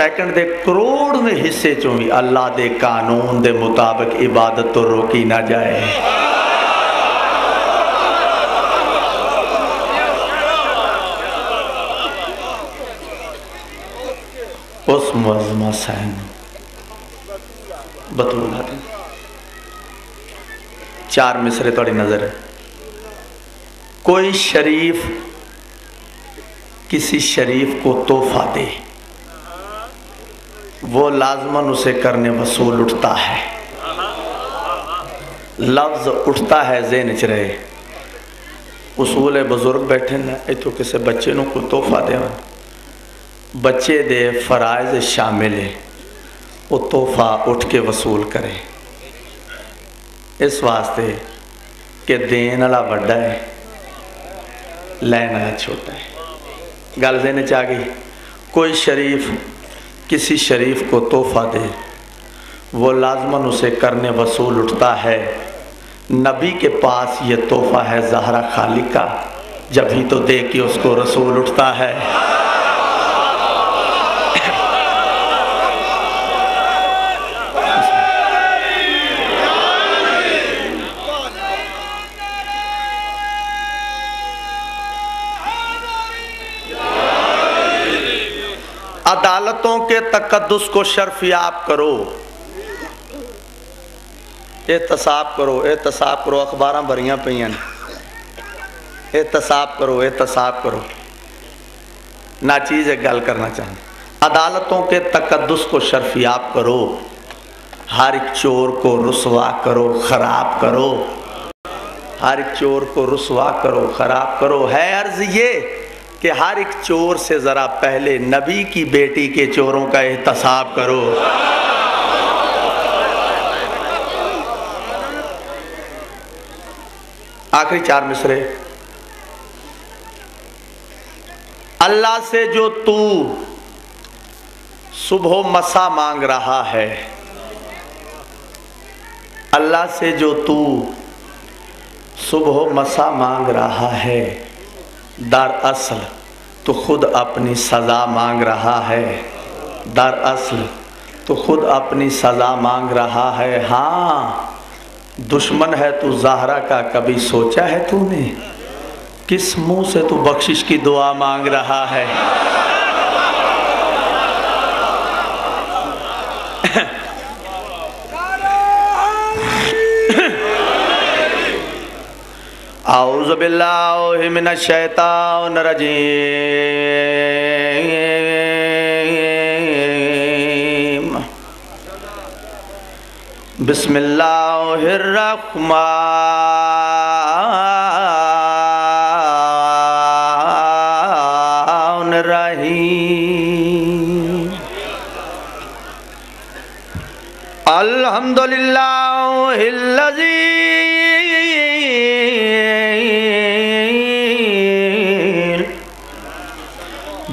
Second دے کروڑ میں حصے چوں بھی اللہ دے قانون دے مطابق عبادت تو روکی نہ جائے۔ اس معظمہ سین بطول آتے ہیں 4 مصرے توڑی نظر ہے۔ کوئی شریف کسی شریف کو تحفہ دے، وہ لازماً اسے کرنے وصول اٹھتا ہے۔ لفظ اٹھتا ہے ذہن چ رہے۔ اصول بزرگ بیٹھے نا ایتھو کسے بچے نو کو تحفہ دے، بچے دے فرائض شامل ہے، وہ تحفہ اٹھ کے وصول کرے، اس واسطے کہ دین والا بڑا ہے، لینا چھوٹا ہے۔ گل ذہن چ آ گئی۔ کوئی شریف کسی شریف کو تحفہ دے، وہ لازماً اسے کرنے وصول اٹھتا ہے۔ نبی کے پاس یہ تحفہ ہے زہرا خالق کا، جب ہی تو دے کے اس کو رسول اٹھتا ہے۔ عدالتوں کے تقدس کو شرفیاب کرو، احتساب کرو، احتساب کرو، اخباراں بھریاں پئیاں، احتساب کرو، احتساب کرو۔ ناچیز ایک گل کرنا چاہوں، عدالتوں کے تقدس کو شرفیاب کرو، ہر ایک چور کو رسوا کرو، خراب کرو، ہر ایک چور کو رسوا کرو، خراب کرو۔ ہے عرض یہ کہ ہر ایک چور سے ذرا پہلے نبی کی بیٹی کے چوروں کا احتساب کرو۔ آخری 4 مصرے۔ اللہ سے جو تو صبح و مسا مانگ رہا ہے، اللہ سے جو تو صبح و مسا مانگ رہا ہے، دراصل تو خود اپنی سزا مانگ رہا ہے، دراصل تو خود اپنی سزا مانگ رہا ہے۔ ہاں دشمن ہے تو زہرا کا، کبھی سوچا ہے تو نے کس منہ سے تو بخشش کی دعا مانگ رہا ہے؟ اعوذ باللہ من الشیطان الرجیم، بسم اللہ الرحمن الرحیم، الحمدللہ الذی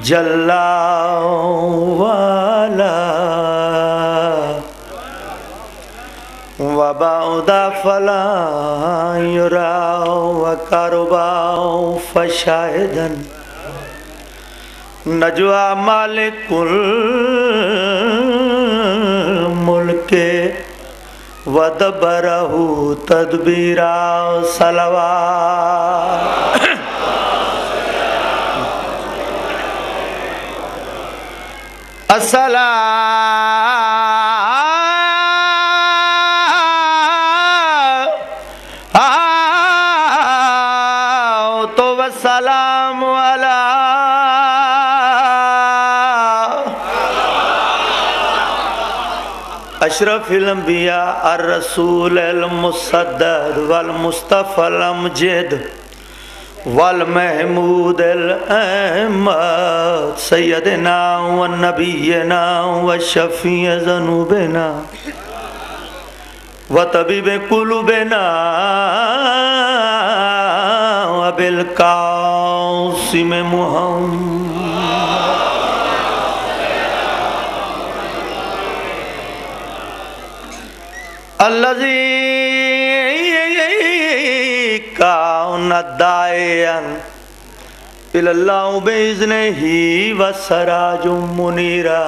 جل وعلا وبعد فلا يرى وقربا فشاهدا نجوى مالك الملك ودبره تدبيرا صلوات الصلاة والسلام على اشرف الانبیاء الرسول المصدد والمصطفى الامجد والمحمود الأحمد سيدنا ونبينا وشفيع ذنوبنا وطبيب قلوبنا وبالقاسم محمد الذي كان داعيا إلى الله بإذنه وسراج منيرا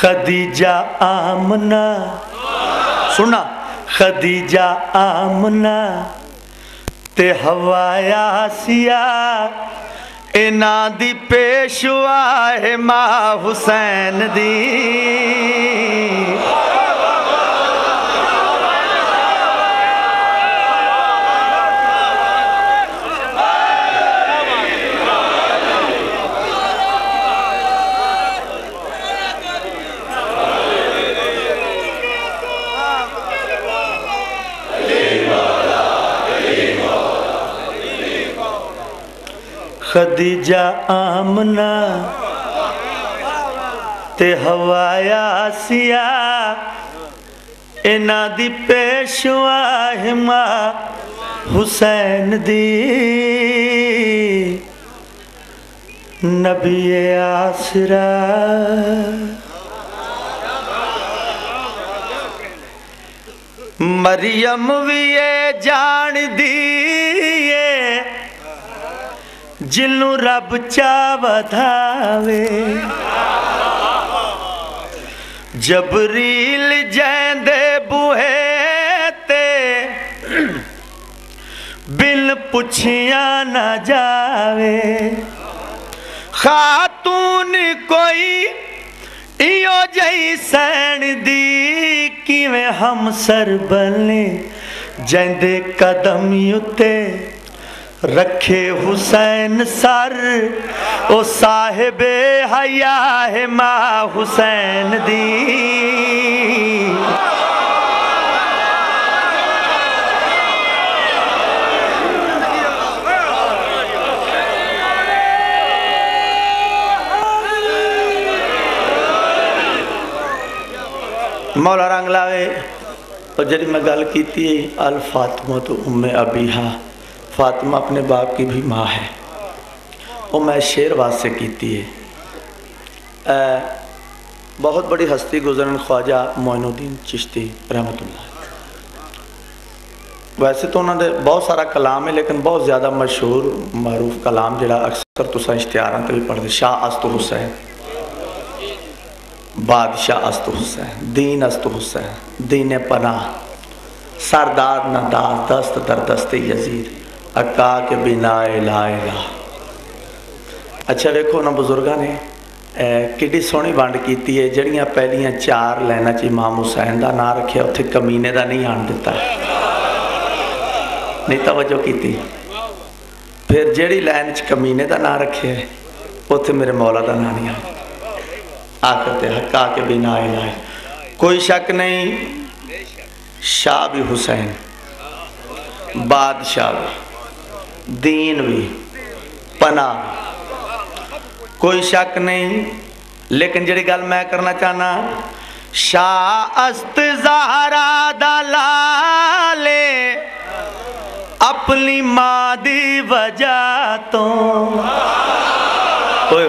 خدیجہ آمنہ سننا خدیجہ آمنہ تے حوا آسیہ انہاں دی پیشوا ہے ماں حسین دی خدیجہ آمنہ تے حوا آسیہ انہاں دی پیشوا ہے ماں حسین دی نبی آسرا مریم بھی جان دیئے جنوں رب چا ودھاوے جبریل جیندے بوہے تے بن پچھیاں نہ جاوے خاتون کوئی ایو جئی سین دی کیویں ہم سر بلنے جیندے قدم یتے رکھے حسین سر او صاحب حیا ہے ماں حسین دی مولا رنگ لاوے اور جڑی میں گل کیتی ہے الفاطمہ تو ام ابیہا فاطمہ اپنے باپ کی بھی ماں ہے وہ میں شیر واسطے کیتی ہے بہت بڑی ہستی گزرن خواجہ معین الدین چشتی رحمت اللہ ویسے تو انہوں نے بہت سارا کلام ہے لیکن بہت زیادہ مشہور معروف کلام جڑا اکثر تساں اشتہاراں تے بھی پڑھدے شاہ است حسین بادشاہ است حسین دین است حسین دین پناہ سرداد نہ داد دست در دست یزید اکا کے بنا لا الہ اچھا دیکھو نا بزرگاں نے کڈی سونی بانڈ کیتی ہے جڑیاں پہلیاں 4 لائناں چ امام حسین دا نام رکھیا اتھے کمینے دا نہیں آن دیتا نہیں توجہ کیتی پھر جڑی لائن چ کمینے دا نام رکھیا ہے اتھے میرے مولا دا نام نہیں آن آکتے حقا کے بنا الہ کوئی شک نہیں شاہ بھی حسین بادشاہ بھی دین بھی پناہ کوئی شک نہیں لیکن جڑی گل میں کرنا چاہنا شاہ است زہرا دلالے اپنی ماں دی وجہ تو ہوئے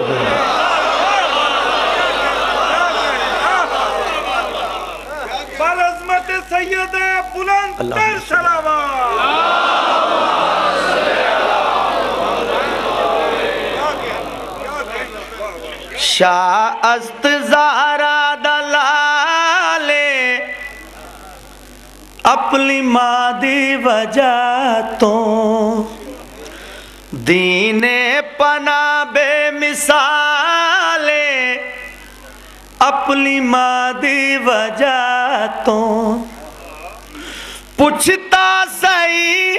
عظمت سید بلند تر صلوات شاہ است زہرا دلالے اپنی ماں دی وجہ تو دین پناہ بے مثالے اپنی ماں دی وجہ تو پوچھتا صحیح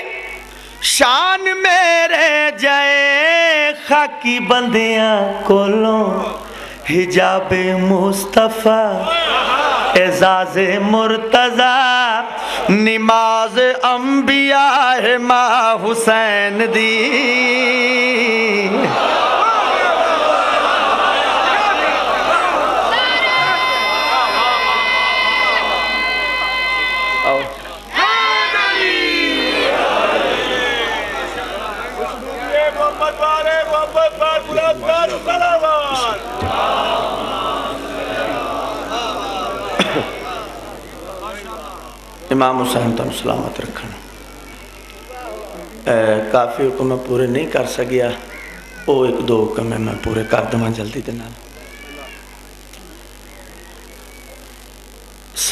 شان میرے جائے خاکی بندیاں کولوں حجاب مصطفیٰ اعزاز مرتضی نماز انبیاء ہے ماں حسین دی امام حسین تم سلامت رکھنا کافی حکم میں پورے نہیں کر سکیا وہ 1-2 حکم میں پورے کر دوں جلدی دینا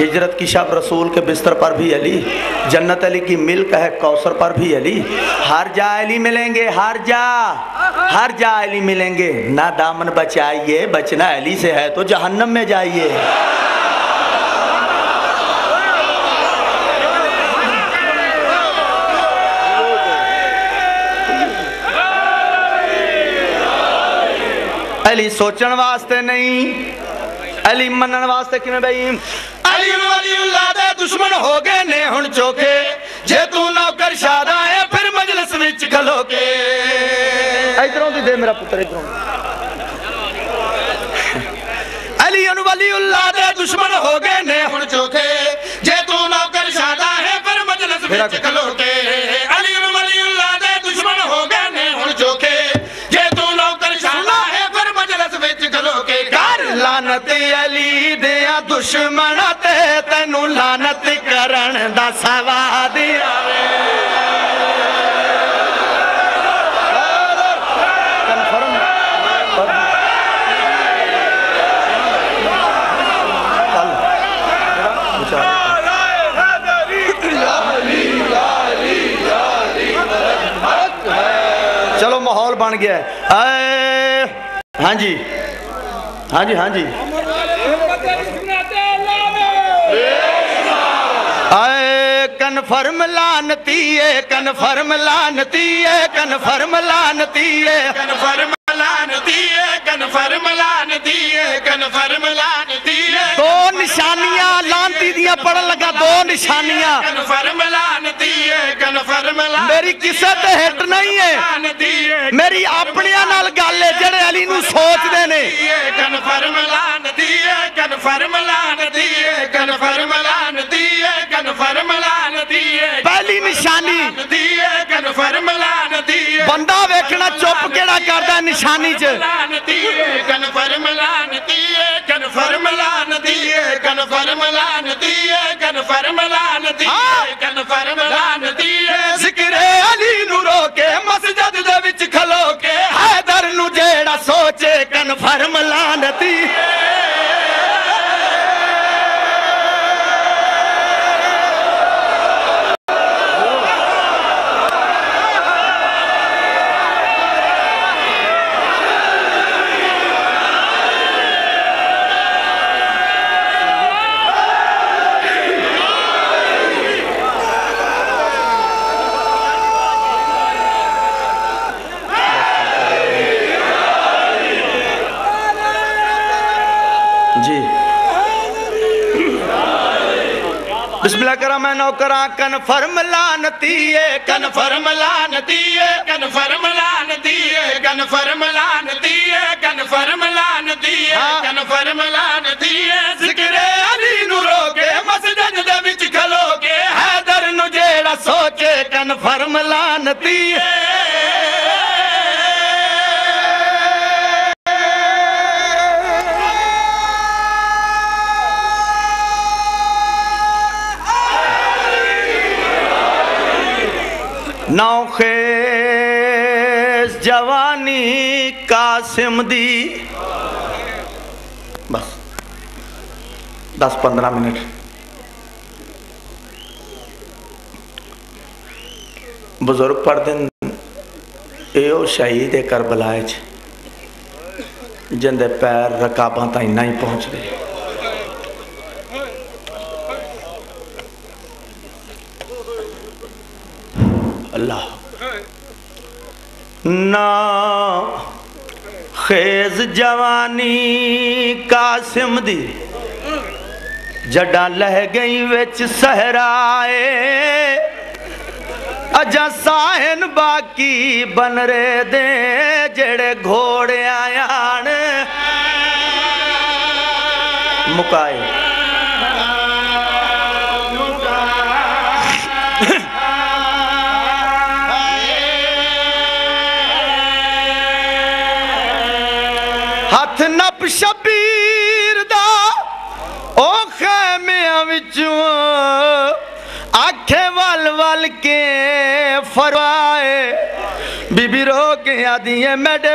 ہجرت کی شب رسول کے بستر پر بھی علی، جنت علی کی ملک ہے کوثر پر بھی علی، ہر جا علی ملیں گے، ہر جا علی ملیں گے، نہ دامن بچائیے، بچنا علی سے ہے تو جہنم میں جائیے۔ علی سوچن واسطے نہیں، علی منن واسطے کیوں بھائی؟ علی ولی اللہ دے دشمن ہو گئے نے ہن چوکے، جے تو نوکر شاد آئے پھر مجلس وچ کھلو کے۔ ادھروں دی دے میرا پتر ادھروں۔ علی ولی اللہ دے دشمن ہو گئے نے ہن چوکے، جے تو نوکر شاد آئے پھر مجلس وچ کھلو کے۔ علی ولی اللہ دے دشمن ہو گئے نے ہن چوکے، جے تو نوکر شاد آئے لانت علی دیا دشمن تے تینوں لانت کرن دا سواد آوے۔ چلو ماحول بن گیا ہے۔ ہاں جی ہاں جی ہاں جی، آئے کنفرم لانتی ہے، کنفرم لانتی ہے، کنفرم لانتی ہے، کنفرم لانتی ہے، کنفرم لانتی ہے، کنفرم لانتی ہے۔ دو نشانیاں لانتی دیا پڑھن لگا، دو نشانیاں۔ کنفرم لانتی ہے، کنفرم لانتی ہے۔ میری کسے تے ہٹ نہیں ہے، میری اپنیاں نال گالے جڑے علی نو سوچ دینے۔ کنفرم لانتی ہے، کنفرم لانتی ہے، کنفرم لانتی ہے، کنفرم لانتی ہے۔ پہلی نشانی کنفرم لانتی ہے، بندہ ویکھنا چپ کیڑا کردا نشانی چ۔ کنفرم لانتی ہے، کنفرم لانتی ہے، کنفرم لانتی ہے، کنفرم لانتی ہے، کنفرم لانتی ہے۔ ذکر علی نو روکے مسجد دے وچ کھلو کے، حیدر نو جیڑا سوچے کنفرم لانتی ہے۔ بسم اللہ کرم ہے نوکران کنفرم لانتی ہے، کنفرم لانتی ہے، کنفرم لانتی ہے، کنفرم لانتی ہے، کنفرم لانتی ہے، کنفرم لانتی ہے۔ ذکر علی نو روکے مسجد دے وچ کھلو کے، حیدر نو جیڑا سوچے کنفرم لانتی ہے۔ نو خیز جوانی قاسم دی، بس 10-15 منٹ۔ بزرگ پڑھ دن ایو شہید کربلا جندے پیر رکاباں تائیں نہیں پہنچ دے۔ اللہ نا خیز جوانی قاسم دی، جڈا لہ گئی وچ سہرائے، اجا ساہن باقی بن رہے دے جڑے گھوڑے آیان مکائے۔ ہاتھ نپ شبیر دا او خیمیاں وچوں، آنکھیں وال وال کے فرمائے، بی بی رو کے آدھی ہے میڈے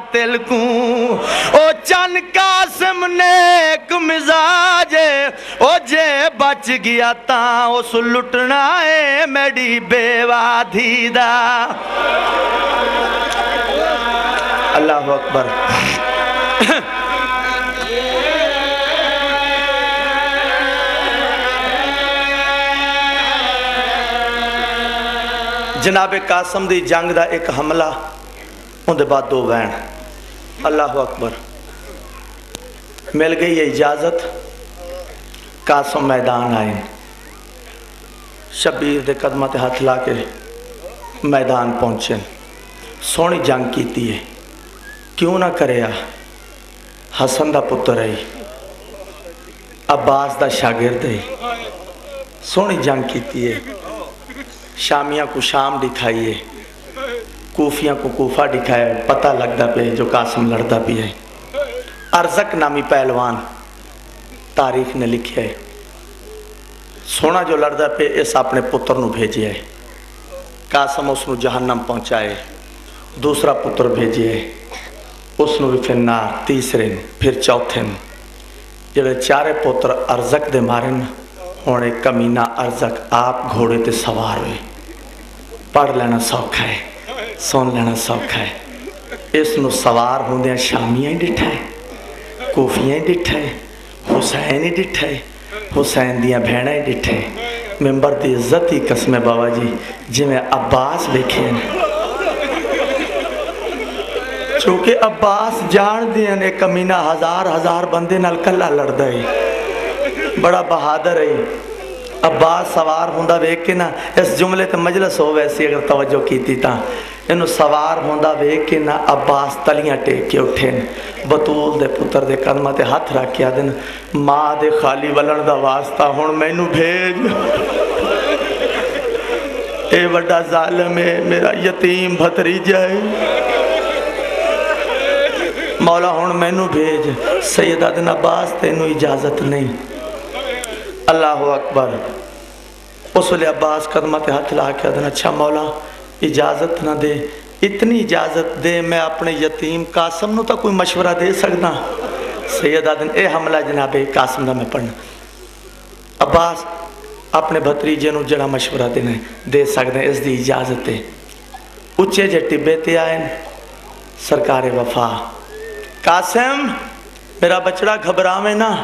قاتل کو او چن قاسم نیک مزاج او جے بچ گیا تاں اس لٹنا ہے میری بیوہ دھیدہ اللہ اکبر جناب قاسم دی جنگ دا ایک حملہ ان دے بعد 2 وین اللہ اکبر مل گئی یہ اجازت قاسم میدان آئیں شبیر دے قدمہ تے ہاتھ لا کے میدان پہنچیں سونی جنگ کیتی ہے کیوں نہ کریا حسن دا پتر ہے عباس دا شاگرد ہے سونی جنگ کیتی ہے شامیاں کو شام دکھائیے کوفیاں کو کوفہ دکھائے پتہ لگتا پہ جو قاسم لڑتا بھی ہے ارزق نامی پہلوان تاریخ نے لکھیا ہے سونا جو لڑتا پہ اس اپنے پتر نو بھیجے ہے قاسم اس نو جہنم پہنچائے دوسرا پتر بھیجے ہے اس نو بھی پھر نار تیسرے پھر چوتھے جڑے چارے پتر ارزق دے مارن ہونے کمینہ ارزق آپ گھوڑے تے سوار ہوئے پڑھ لینا سوکھا ہے سون لینا سوکھا ہے اس نو سوار ہوندے شامیاں ہی ڈٹھا ہے کوفیاں ہی ڈٹھا ہے حسین ہی ڈٹھا ہے حسین دیاں بھیڑا ہی ڈٹھا ہے ممبر دی عزت ہی قسم بابا جی جی میں عباس دیکھیں چونکہ عباس جان دیاں نے کمینہ ہزار بندے نال کلا لڑ دائی بڑا بہادر ہے عباس سوار ہوندہ ویک کے نا اس جملے تے مجلس ہو ویسی اگر توجہ کیتی تا انہوں سوار ہوندہ ویک کے نا عباس تلیاں ٹیک کے اٹھیں بطول دے پتر دے قدمہ تے ہاتھ رکھیا دن ماں دے خالی ولن دا واسطہ ہون میں نو بھیج اے بڑا ظالم ہے میرا یتیم بھتریجہ ہے مولا ہون میں نو بھیج سیدہ دن عباس تے انہوں اجازت نہیں اللہ اکبر اس ولی عباس قدمہ تے ہاتھ لا کے دن اچھا مولا اجازت نہ دے اتنی اجازت دے میں اپنے یتیم قاسم نو تا کوئی مشورہ دے سکنا سیدہ دن اے حملہ جناب قاسم دا میں پڑھنا عباس اپنے بھتریجے نو جڑا مشورہ دینے دے سکتے اس دی اجازت دے اچھے جے ٹبے تے آئیں سرکار وفا قاسم میرا بچڑا گھبرا میں نا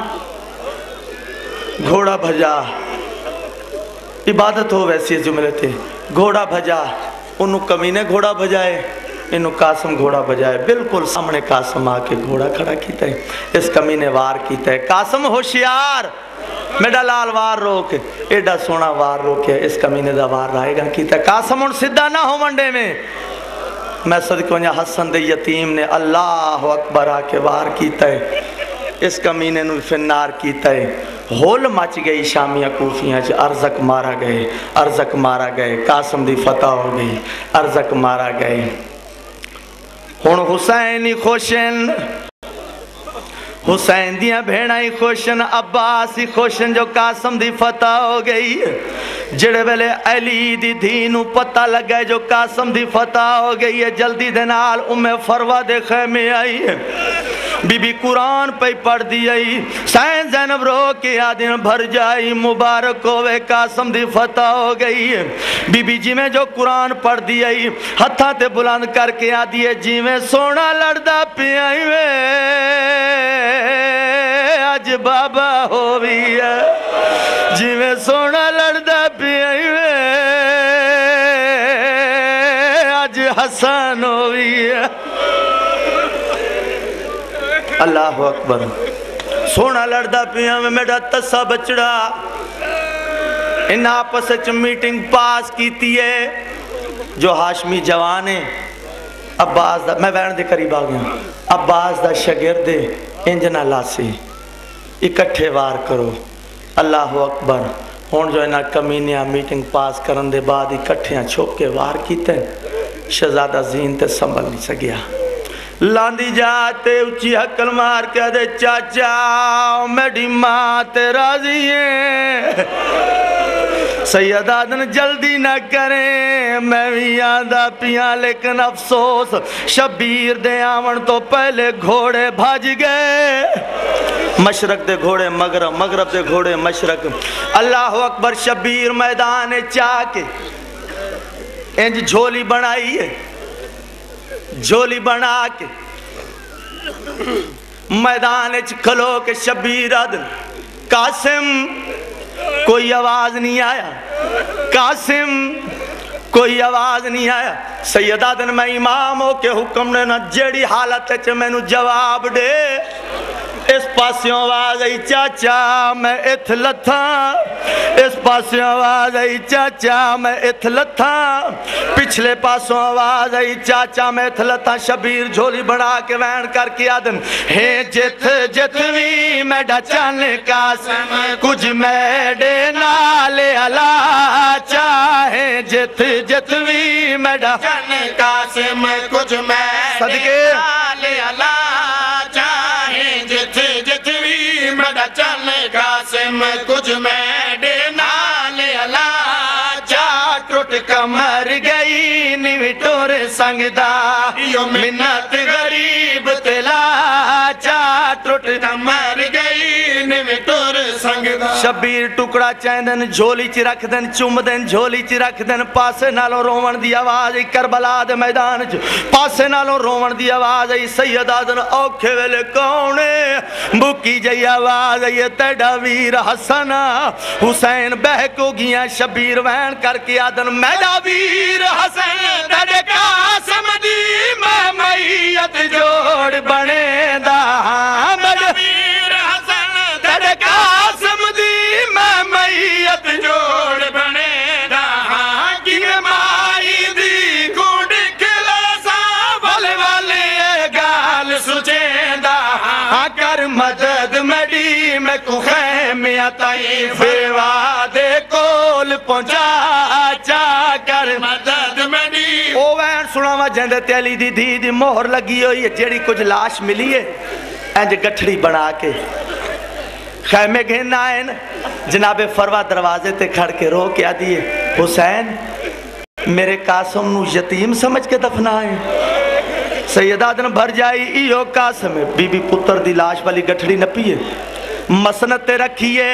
گھوڑا بھجا عبادت ہو ویسی جملے تھے گھوڑا بھجا انہوں کمینے گھوڑا بھجائے انہوں قاسم گھوڑا بھجائے بالکل سامنے قاسم آ کے گھوڑا کھڑا کیتا ہے اس کمینے وار کیتا ہے قاسم ہوشیار میڈا لال وار روک ایڈا سونا وار روکے اس کمینے دا وار رائے گا کیتا ہے قاسم ان صدہ نہ ہو منڈے میں میں صدقوں یا حسن دے یتیم نے اللہ اکبر آ کے وار کیتا ہے اس کمینے نو فنار کیتا ہے ہول مچ گئی شامیہ کوفیاں ارزق مارا گئے قاسم دی فتح ہو گئی ارزق مارا گئے ہن حسین ہی خوشن حسین دیاں بھیڑا ہی خوشن عباس ہی خوشن جو قاسم دی فتح ہو گئی جڑے ویلے علی دی دھینو پتہ لگا جو قاسم دی فتح ہو گئی ہے جلدی دنال فروا دے خیمے آئی بی بی قرآن پہ پڑھ دی آئی سین زینب رو کے آدین بھر جائی مبارک ہوئے قاسم دی فتح ہو گئی بی بی جی میں جو قرآن پڑھ دی آئی ہتھا تے بلند کر کے آدھی ہے جی میں سونا لڑدا پی آئی میں آج بابا ہوئی ہے جی میں سونا لڑدا پی آئی میں آج حسن ہوئی ہے اللہ اکبر سونا لڑدا پیا میں میڈا تسا بچڑا ان آپس اچھ میٹنگ پاس کیتی ہے جو ہاشمی جوانے عباس دا میں وین دے قریب آگیا عباس دا شگرد انجنا لاسی اکٹھے وار کرو اللہ اکبر ہون جو انہا کمینیاں میٹنگ پاس کرن دے بعد اکٹھیاں چھوپ کے وار کیتے شہزادہ زین تے سنبھل نہیں سکیا لاندی جاتے اچھی حقل مار کے دے چاچا میری ماں تے راضی ہے سیدہ دن جلدی نہ کریں میں بھی یادہ پیاں لیکن افسوس شبیر دے آون تو پہلے گھوڑے بھاج گئے مشرق دے گھوڑے مغرب مغرب دے گھوڑے مشرق اللہ اکبر شبیر میدان چاہ کے انج جھولی بنائی ہے جھولی بنا کے میدان کھلو کے شبیر عدن قاسم کوئی آواز نہیں آیا قاسم کوئی آواز نہیں آیا سیدہ دن میں امام ہو کے حکم نے نہ جیڑی حالت ہے میں نو جواب دے اس پاسیوں آواز آئی چاچا میں اتھ لتھا اس پاسیوں آواز آئی چاچا میں اتھ لتھا پچھلے پاسوں آواز آئی چاچا میں اتھ لتھا شبیر جھولی بنا کے وین کر کے آدن ہے جت جتوی میں ڈچن قاسم کچھ میڈے نالے علا چاہے جت جتوی میں ڈچن قاسم کچھ میڈے نالے علا چلنے قاسم کچھ میڈے نالے علا چا ٹوٹ کمر گئی نیوی ٹور سنگدہ یو منت غریب تلا چا ٹوٹ کمر گئی نیوی ٹور سنگدہ شبیر ٹکڑا چیندن جھولی چی رکھ دن چوم دن جھولی چی رکھ دن پاسے نالوں رومن دی آواز کربلا دے میدان پاسے نالوں رومن دی آواز سیدہ دن اوکھے ویلے کونے بکی جئی آواز یہ تیڑا ویر حسن حسین بہکو گیا شبیر وین کر کے آدن میڈا ویر حسن تیڑے قاسم دی میں میت جوڑ بنے دا میڈا ویر حسن تیڑے قاسم دی میں میت جوڑ بنے دا کی مائی دی گوڑ کھلا سا والے والے گال سجیں دا کر مدد میڈی میں کو خیمی آتائی فیوادے کول پہنچا چا کر مدد میڈی او وین سناوا جندے تیلی دی دی دی مہر لگی ہوئی ہے جیڑی کچھ لاش ملی ہے اینج گٹھڑی بنا کے خیمے گھن آئین جناب فروہ دروازے تے کھڑ کے رو کیا دیئے حسین میرے قاسم نو یتیم سمجھ کے دفنائیں سیدہ دن بھر جائی ایو قاسم بی بی پتر دی لاش والی گٹھڑی نپیے مسنتے رکھیے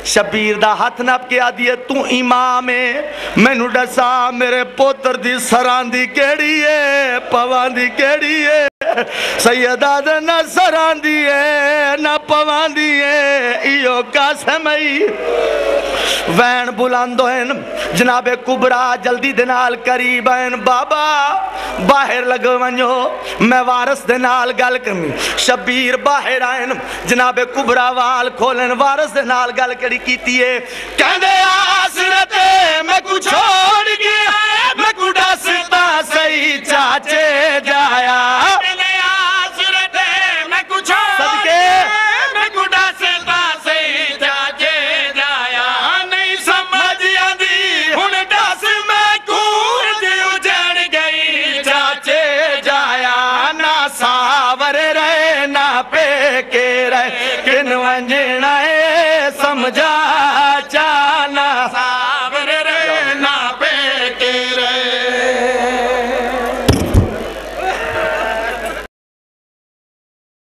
شبیر دا ہاتھ نپ کے آدھیے تو امام ہے میں نو ڈسا میرے پتر دی سران دی کیڑی ہے پوان دی کیڑی ہے سیدہ دن نہ سران دی ہے نہ پوان دی ہے ایو قاسم ای وین بلاندو ہیں جناب کبرا جلدی دنال قریب ہیں بابا باہر لگو ونجو میں وارس دنال گل کرنی شبیر باہر آئیں جناب کبرا وال کھولیں وارس دنال گل کری کیتی ہے کہندے آسرتے میں کچھ چھوڑ گیا میں کڑا ستا سہی چاچے جایا کہندے آسرتے میں کچھ چھوڑ گیا میں کڑا ستا سہی چاچے جایا نہیں سمجھ آدھی ہن دس میں کور دی اجڑ گئی چاچے جایا نہ ساور رہے نہ پے کے رہے کن ونجنا ہے سمجھا